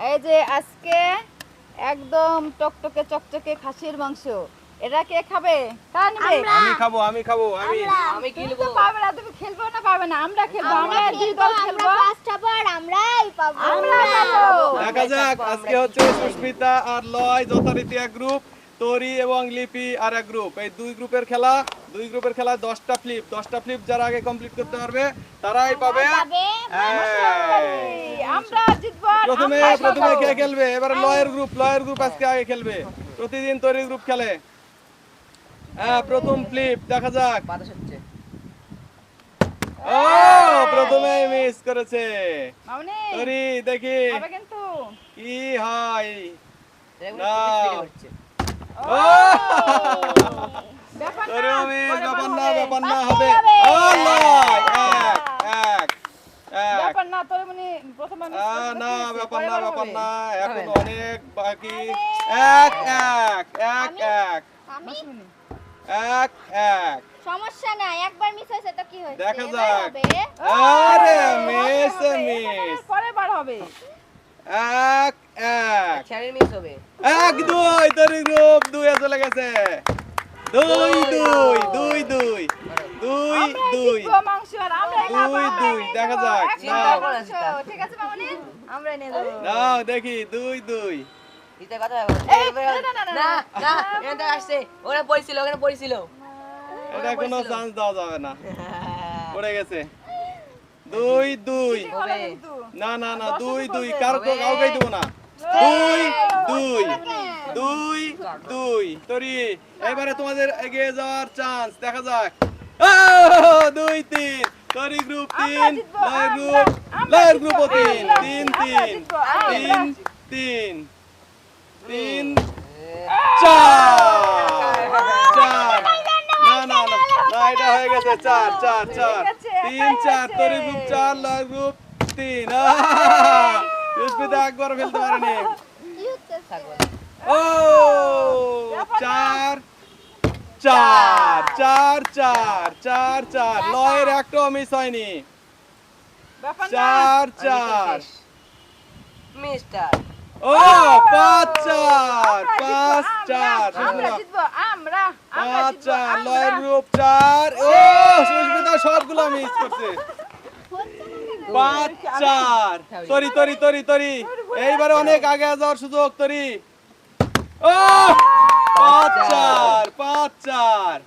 এই যে আজকে একদম টকটকে চকচকে খাসির মাংস। এটা কে খাবে? কারা নেবে? আমি খাবো আমি তুমি তো পারবে না, তুমি খেলবে না পারবে না, আমরা খেলবো, আমরা দুই দল খেলবো। ফার্স্ট আবার আমরাই পাবো। আমরা পাবো। দেখা যাক আজকে হচ্ছে সুস্মিতা আর লয় যথারীতি এক গ্রুপ, তরি এবং লিপি আর এক গ্রুপ। এই দুই গ্রুপের খেলা, 10টা ফ্লিপ যারা আগে কমপ্লিট করতে পারবে তারাই পাবে। আমরা জিতবো। প্রথমে কে খেলবে? এবারে লয়ের গ্রুপ আজকে আগে খেলবে। প্রতিদিন তরি গ্রুপ খেলে। হ্যাঁ, প্রথম ফ্লিপ দেখা যাক। ও প্রথমেই মিস করেছে মামনি তরি, দেখি হবে কিন্তু। কি হয় না। ও তরি মিস, ব্যাপার না হবে। হবে। ও লয়, এক ব্যাপার না, তোর মানে প্রথমে মিস না, ব্যাপার না এখন অনেক বাকি। এক আমি সমস্যা নাই, একবার মিস হয়েছে তো কি হয়েছে? দেখা এবার যাক। হবে। আরে মিস পরে বার হবে। এক মিস হবে। দুই, তরি গ্রুপ 2 এ চলে গেছে। দুই আমরা জিতবো মাংস, আর আমরাই খাবো, আমরাই নিয়ে দেখা যাবো। যাক। একদম নাও। মাংস। ঠিক আছে মামনি, আমরাই নিয়ে যাবো। নাও দেখি, 2 দিতে কথা এই, না। এটা আসছে, ওখানে পড়ছিল। এটা কোনো চান্স দেওয়া যাবে না, পড়ে গেছে। 2 কি হলো কিন্তু? না 2 হবে। কাউকে দেব না। 2 তরি, এবারে তোমাদের এগিয়ে যাওয়ার চান্স, দেখা যাক। 2-3 তরি গ্রুপ 3, লয়ের গ্রুপ 3 4 না এটা হয়ে গেছে। 4 3-4 তরি গ্রুপ 4, লয়ের গ্রুপ 3। সুস্মিতা একবার ফেলতে পারেনি। কি হচ্ছে? ও 4 লয়ের একটাও মিস হয়নি। ব্যাপার না। 4 মিস্টার ও 5-4 আমরা জিতবো, আমরা 5-4 লয়ের গ্রুপ 4। ও সুস্মিতা সবগুলো মিস করছে। 5-4 তরি এইবারে অনেক আগে যাওয়ার সুযোগ তরি। ও 5-4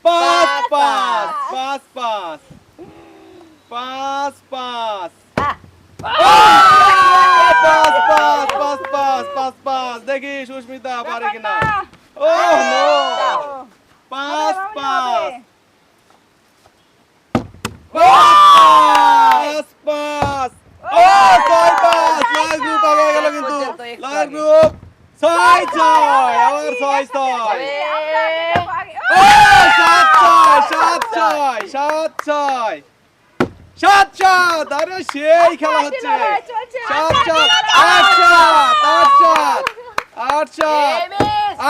5-5 দেখি সুস্মিতা পারে কিনা। ও নো 5-5 ও 6-5 লয়ের গ্রুপ আগে গেল কিন্তু। লয়ের গ্রুপ 6-6 আবার 6-6 ও 7-6 আরে সেই খেলা হচ্ছে। 7-7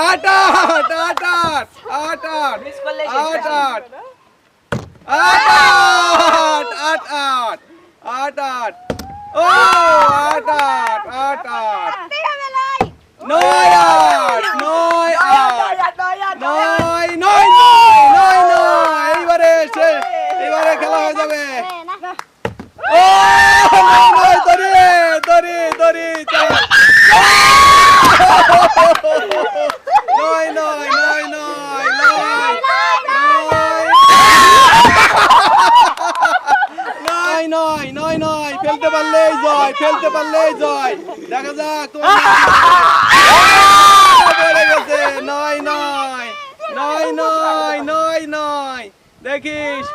8-7 8-8 মিস করলে 8-8 ও 8-8 এইবারে খেলা হয়ে যাবে। ও 9 তরি 9 ফেলতে পারলেই জয়। দেখা যাক তোমার পড়ে গেছে। 9 দেখিস